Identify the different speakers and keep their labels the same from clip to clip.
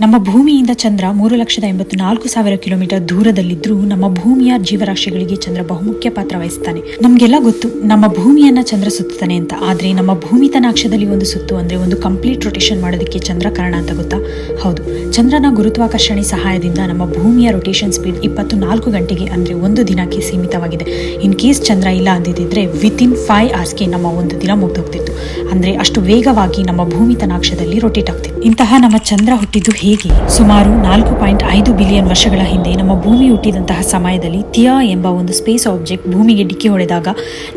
Speaker 1: ನಮ್ಮ ಭೂಮಿಯಿಂದ ಚಂದ್ರ 3,84,000 ಕಿಲೋಮೀಟರ್ ದೂರದಲ್ಲಿದ್ರೂ ನಮ್ಮ ಭೂಮಿಯ ಜೀವರಾಶಿಗಳಿಗೆ ಚಂದ್ರ ಬಹುಮುಖ್ಯ ಪಾತ್ರ ವಹಿಸ್ತಾನೆ. ನಮ್ಗೆಲ್ಲ ಗೊತ್ತು ನಮ್ಮ ಭೂಮಿಯನ್ನ ಚಂದ್ರ ಸುತ್ತಾನೆ ಅಂತ. ಆದ್ರೆ ನಮ್ಮ ಭೂಮಿ ತನ್ನ ಅಕ್ಷದಲ್ಲಿ ಒಂದು ಸುತ್ತು ಅಂದ್ರೆ ಒಂದು ಕಂಪ್ಲೀಟ್ ರೊಟೇಷನ್ ಮಾಡೋದಕ್ಕೆ ಚಂದ್ರ ಕಾರಣ ಅಂತ ಗೊತ್ತಾ? ಹೌದು, ಚಂದ್ರನ ಗುರುತ್ವಾಕರ್ಷಣೆ ಸಹಾಯದಿಂದ ನಮ್ಮ ಭೂಮಿಯ ರೊಟೇಷನ್ ಸ್ಪೀಡ್ 24 ಗಂಟೆಗೆ ಅಂದ್ರೆ ಒಂದು ದಿನಕ್ಕೆ ಸೀಮಿತವಾಗಿದೆ. ಇನ್ ಕೇಸ್ ಚಂದ್ರ ಇಲ್ಲ ಅಂದಿದ್ರೆ ವಿತಿನ್ 5 hours ನಮ್ಮ ಒಂದು ದಿನ ಮುಗ್ದೋಗ್ತಿತ್ತು. ಅಂದ್ರೆ ಅಷ್ಟು ವೇಗವಾಗಿ ನಮ್ಮ ಭೂಮಿ ತನ್ನ ಅಕ್ಷದಲ್ಲಿ ರೊಟೇಟ್ ಆಗ್ತಿತ್ತು. ಇಂತಹ ನಮ್ಮ ಚಂದ್ರ ಹುಟ್ಟಿದ್ದು ಹೇಗೆ? ಸುಮಾರು 4.5 ಬಿಲಿಯನ್ ವರ್ಷಗಳ ಹಿಂದೆ ನಮ್ಮ ಭೂಮಿ ಹುಟ್ಟಿದಂತಹ ಸಮಯದಲ್ಲಿ ಥಿಯಾ ಎಂಬ ಒಂದು ಸ್ಪೇಸ್ ಆಬ್ಜೆಕ್ಟ್ ಭೂಮಿಗೆ ಡಿಕ್ಕಿ ಹೊಡೆದಾಗ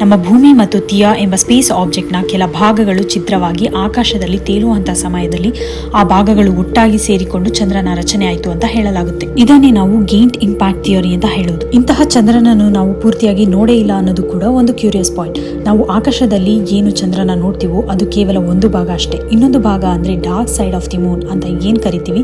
Speaker 1: ನಮ್ಮ ಭೂಮಿ ಮತ್ತು ಥಿಯಾ ಎಂಬ ಸ್ಪೇಸ್ ಆಬ್ಜೆಕ್ಟ್ ನ ಕೆಲ ಭಾಗಗಳು ಛಿದ್ರವಾಗಿ ಆಕಾಶದಲ್ಲಿ ತೇಲುವಂತಹ ಸಮಯದಲ್ಲಿ ಆ ಭಾಗಗಳು ಒಟ್ಟಾಗಿ ಸೇರಿಕೊಂಡು ಚಂದ್ರನ ರಚನೆ ಆಯಿತು ಅಂತ ಹೇಳಲಾಗುತ್ತೆ. ಇದನ್ನೇ ನಾವು ಗೇಂಟ್ ಇಂಪ್ಯಾಕ್ಟ್ ಥಿಯರಿ ಅಂತ ಹೇಳುವುದು. ಇಂತಹ ಚಂದ್ರನನ್ನು ನಾವು ಪೂರ್ತಿಯಾಗಿ ನೋಡೇ ಇಲ್ಲ ಅನ್ನೋದು ಕೂಡ ಒಂದು ಕ್ಯೂರಿಯಸ್ ಪಾಯಿಂಟ್. ನಾವು ಆಕಾಶದಲ್ಲಿ ಏನು ಚಂದ್ರನ ನೋಡ್ತೀವೋ ಅದು ಕೇವಲ ಒಂದು ಭಾಗ ಅಷ್ಟೇ. ಇನ್ನೊಂದು ಭಾಗ ಅಂದ್ರೆ dark side of the Moon ಅಂತ ಏನ್ ಕರಿತೀವಿ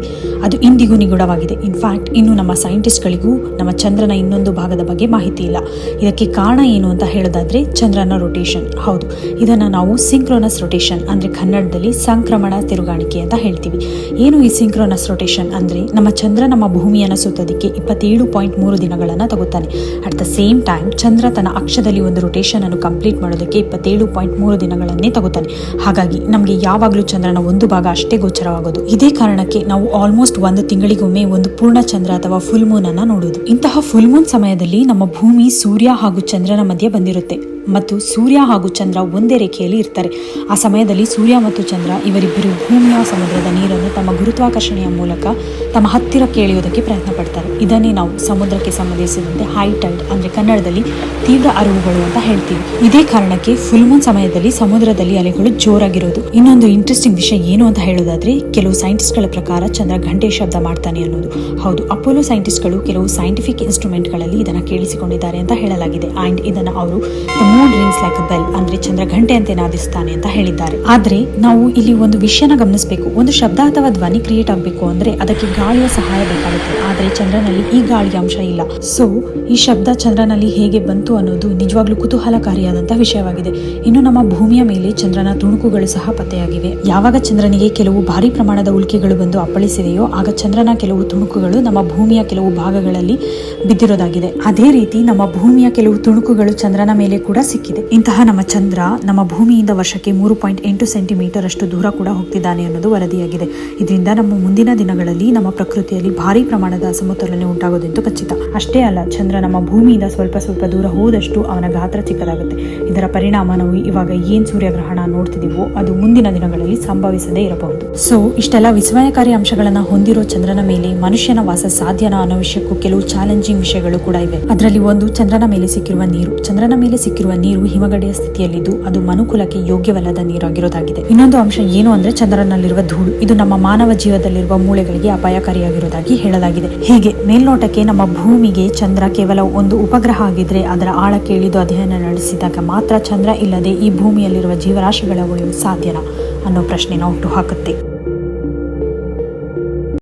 Speaker 1: ಅದು ಇಂದಿಗೂ ನಿಗೂಢವಾಗಿದೆ. ಇನ್ಫ್ಯಾಕ್ಟ್ ಇನ್ನು ನಮ್ಮ ಸೈಂಟಿಸ್ಟ್ಗಳಿಗೂ ನಮ್ಮ ಚಂದ್ರನ ಇನ್ನೊಂದು ಭಾಗದ ಬಗ್ಗೆ ಮಾಹಿತಿ ಇಲ್ಲ. ಇದಕ್ಕೆ ಕಾರಣ ಏನು ಅಂತ ಹೇಳೋದಾದ್ರೆ ಚಂದ್ರನ ರೊಟೇಷನ್. ಹೌದು, ಇದನ್ನ ನಾವು ಸಿಂಕ್ರೋನಸ್ ರೊಟೇಷನ್ ಅಂದ್ರೆ ಕನ್ನಡದಲ್ಲಿ ಸಂಕ್ರಮಣ ತಿರುಗಾಣಿಕೆ ಅಂತ ಹೇಳ್ತೀವಿ. ಏನು ಈ ಸಿಂಕ್ರೋನಸ್ ರೊಟೇಷನ್ ಅಂದ್ರೆ ನಮ್ಮ ಚಂದ್ರ ನಮ್ಮ ಭೂಮಿಯನ್ನು ಸುತ್ತೋದಕ್ಕೆ 27.3 ದಿನಗಳನ್ನ ತಗೋತಾನೆ. ಅಟ್ ದ ಸೇಮ್ ಟೈಮ್ ಚಂದ್ರ ತನ್ನ ಅಕ್ಷದಲ್ಲಿ ಒಂದು ರೊಟೇಷನ್ ಅನ್ನು ಕಂಪ್ಲೀಟ್ ಮಾಡೋದಕ್ಕೆ 27.3 ದಿನಗಳನ್ನೇ ತಗೋತಾನೆ. ಹಾಗಾಗಿ ನಮಗೆ ಯಾವಾಗಲೂ ಚಂದ್ರನ ಒಂದು ಭಾಗ ಅಷ್ಟೇ ಗೋಚರವಾಗೋದು. ಇದೇ ಕಾರಣಕ್ಕೆ ನಾವು ಆಲ್ಮೋಸ್ಟ್ ಒಂದು ತಿಂಗಳಿಗೊಮ್ಮೆ ಒಂದು ಪೂರ್ಣ ಚಂದ್ರ ಅಥವಾ ಫುಲ್ ಮೂನ್ ಅನ್ನ ನೋಡುವುದು. ಇಂತಹ ಫುಲ್ ಮೂನ್ ಸಮಯದಲ್ಲಿ ನಮ್ಮ ಭೂಮಿ ಸೂರ್ಯ ಹಾಗೂ ಚಂದ್ರನ ಮಧ್ಯೆ ಬಂದಿರುತ್ತೆ ಮತ್ತು ಸೂರ್ಯ ಹಾಗೂ ಚಂದ್ರ ಒಂದೇ ರೇಖೆಯಲ್ಲಿ ಇರ್ತಾರೆ. ಆ ಸಮಯದಲ್ಲಿ ಸೂರ್ಯ ಮತ್ತು ಚಂದ್ರ ಇವರಿಬ್ಬರು ಭೂಮಿಯ ಸಮುದ್ರದ ನೀರನ್ನು ತಮ್ಮ ಗುರುತ್ವಾಕರ್ಷಣೆಯ ಮೂಲಕ ತಮ್ಮ ಹತ್ತಿರಕ್ಕೆ ಎಳೆಯೋದಕ್ಕೆ ಪ್ರಯತ್ನ ಪಡ್ತಾರೆ. ಇದನ್ನೇ ನಾವು ಸಮುದ್ರಕ್ಕೆ ಸಂಬಂಧಿಸಿದಂತೆ ಹೈ ಟೈಡ್ ಅಂದ್ರೆ ಕನ್ನಡದಲ್ಲಿ ತೀವ್ರ ಅರಿವುಗಳು ಅಂತ ಹೇಳ್ತೀವಿ. ಇದೇ ಕಾರಣಕ್ಕೆ ಫುಲ್ ಮೂನ್ ಸಮಯದಲ್ಲಿ ಸಮುದ್ರದಲ್ಲಿ ಅಲೆಗಳು ಜೋರಾಗಿರೋದು. ಇನ್ನೊಂದು ಇಂಟ್ರೆಸ್ಟಿಂಗ್ ವಿಷಯ ಏನು ಅಂತ ಹೇಳೋದಾದ್ರೆ ಕೆಲವು ಸೈಂಟಿಸ್ಟ್ಗಳ ಪ್ರಕಾರ ಚಂದ್ರ ಗಂಟೆ ಶಬ್ದ ಮಾಡ್ತಾನೆ ಅನ್ನೋದು. ಹೌದು, ಅಪೋಲೋ ಸೈಂಟಿಸ್ಟ್ಗಳು ಕೆಲವು ಸೈಂಟಿಫಿಕ್ ಇನ್ಸ್ಟ್ರೂಮೆಂಟ್ಗಳಲ್ಲಿ ಇದನ್ನ ಕೇಳಿಸಿಕೊಂಡಿದ್ದಾರೆ ಅಂತ ಹೇಳಲಾಗಿದೆ. ಅಂಡ್ ಇದನ್ನ ಅವರು Moon rings like a bell ಅಂದ್ರೆ ಚಂದ್ರ ಗಂಟೆ ಅಂತೆ ನಾದಿಸ್ತಾನೆ ಅಂತ ಹೇಳಿದ್ದಾರೆ. ಆದ್ರೆ ನಾವು ಇಲ್ಲಿ ಒಂದು ವಿಷಯನ ಗಮನಿಸಬೇಕು. ಒಂದು ಶಬ್ದ ಅಥವಾ ಧ್ವನಿ ಕ್ರಿಯೇಟ್ ಆಗಬೇಕು ಅಂದ್ರೆ ಅದಕ್ಕೆ ಗಾಳಿಯ ಸಹಾಯ ಬೇಕಾಗುತ್ತೆ. ಆದ್ರೆ ಚಂದ್ರನಲ್ಲಿ ಈ ಗಾಳಿಯ ಅಂಶ ಇಲ್ಲ. ಸೊ ಈ ಶಬ್ದ ಚಂದ್ರನಲ್ಲಿ ಹೇಗೆ ಬಂತು ಅನ್ನೋದು ನಿಜವಾಗ್ಲೂ ಕುತೂಹಲಕಾರಿಯಾದಂತಹ ವಿಷಯವಾಗಿದೆ. ಇನ್ನು ನಮ್ಮ ಭೂಮಿಯ ಮೇಲೆ ಚಂದ್ರನ ತುಣುಕುಗಳು ಸಹ ಪತ್ತೆಯಾಗಿವೆ. ಯಾವಾಗ ಚಂದ್ರನಿಗೆ ಕೆಲವು ಭಾರಿ ಪ್ರಮಾಣದ ಉಲ್ಕೆಗಳು ಬಂದು ಅಪ್ಪಳಿಸಿದೆಯೋ ಆಗ ಚಂದ್ರನ ಕೆಲವು ತುಣುಕುಗಳು ನಮ್ಮ ಭೂಮಿಯ ಕೆಲವು ಭಾಗಗಳಲ್ಲಿ ಬಿದ್ದಿರೋದಾಗಿದೆ. ಅದೇ ರೀತಿ ನಮ್ಮ ಭೂಮಿಯ ಕೆಲವು ತುಣುಕುಗಳು ಚಂದ್ರನ ಮೇಲೆ ಕೂಡ ಸಿಕ್ಕಿದೆ. ಇಂತಹ ನಮ್ಮ ಚಂದ್ರ ನಮ್ಮ ಭೂಮಿಯಿಂದ ವರ್ಷಕ್ಕೆ 3.8 ಸೆಂಟಿಮೀಟರ್ ಅಷ್ಟು ದೂರ ಕೂಡ ಹೋಗ್ತಿದ್ದಾನೆ ಅನ್ನೋದು ವರದಿಯಾಗಿದೆ. ಇದರಿಂದ ನಮ್ಮ ಮುಂದಿನ ದಿನಗಳಲ್ಲಿ ನಮ್ಮ ಪ್ರಕೃತಿಯಲ್ಲಿ ಭಾರಿ ಪ್ರಮಾಣದ ಅಸಮತೋಲನೆ ಉಂಟಾಗೋದಂತೂ ಖಚಿತ. ಅಷ್ಟೇ ಅಲ್ಲ, ಚಂದ್ರ ನಮ್ಮ ಭೂಮಿಯಿಂದ ಸ್ವಲ್ಪ ಸ್ವಲ್ಪ ದೂರ ಹೋದಷ್ಟು ಅವನ ಗಾತ್ರ ಚಿಕ್ಕದಾಗುತ್ತೆ. ಇದರ ಪರಿಣಾಮ ನಾವು ಇವಾಗ ಏನ್ ಸೂರ್ಯಗ್ರಹಣ ನೋಡ್ತಿದೀವೋ ಅದು ಮುಂದಿನ ದಿನಗಳಲ್ಲಿ ಸಂಭವಿಸದೇ ಇರಬಹುದು. ಸೊ ಇಷ್ಟೆಲ್ಲ ವಿಸ್ಮಯಕಾರಿ ಅಂಶಗಳನ್ನ ಹೊಂದಿರೋ ಚಂದ್ರನ ಮೇಲೆ ಮನುಷ್ಯನ ವಾಸ ಸಾಧ್ಯನಾ ಅನ್ನೋ ವಿಷಯಕ್ಕೂ ಕೆಲವು ಚಾಲೆಂಜಿಂಗ್ ವಿಷಯಗಳು ಕೂಡ ಇವೆ. ಅದರಲ್ಲಿ ಒಂದು ಚಂದ್ರನ ಮೇಲೆ ಸಿಕ್ಕಿರುವ ನೀರು. ಚಂದ್ರನ ಮೇಲೆ ಸಿಕ್ಕಿರುವ ನೀರು ಹಿಮಗಡೆಯ ಸ್ಥಿತಿಯಲ್ಲಿದ್ದು ಅದು ಮನುಕುಲಕ್ಕೆ ಯೋಗ್ಯವಲ್ಲದ ನೀರಾಗಿರೋದಾಗಿದೆ. ಇನ್ನೊಂದು ಅಂಶ ಏನು ಅಂದ್ರೆ ಚಂದ್ರನಲ್ಲಿರುವ ಧೂಳು. ಇದು ನಮ್ಮ ಮಾನವ ಜೀವದಲ್ಲಿರುವ ಮೂಳೆಗಳಿಗೆ ಅಪಾಯಕಾರಿಯಾಗಿರೋದಾಗಿ ಹೇಳಲಾಗಿದೆ. ಹೀಗೆ ಮೇಲ್ನೋಟಕ್ಕೆ ನಮ್ಮ ಭೂಮಿಗೆ ಚಂದ್ರ ಕೇವಲ ಒಂದು ಉಪಗ್ರಹ ಆಗಿದ್ರೆ ಅದರ ಆಳಕ್ಕೆ ಇಳಿದು ಅಧ್ಯಯನ ನಡೆಸಿದಾಗ ಮಾತ್ರ ಚಂದ್ರ ಇಲ್ಲದೆ ಈ ಭೂಮಿಯಲ್ಲಿರುವ ಜೀವರಾಶಿಗಳ ಉಳಿವು ಸಾಧ್ಯನಾ ಅನ್ನೋ ಪ್ರಶ್ನೆನ ಹುಟ್ಟು ಹಾಕುತ್ತೆ.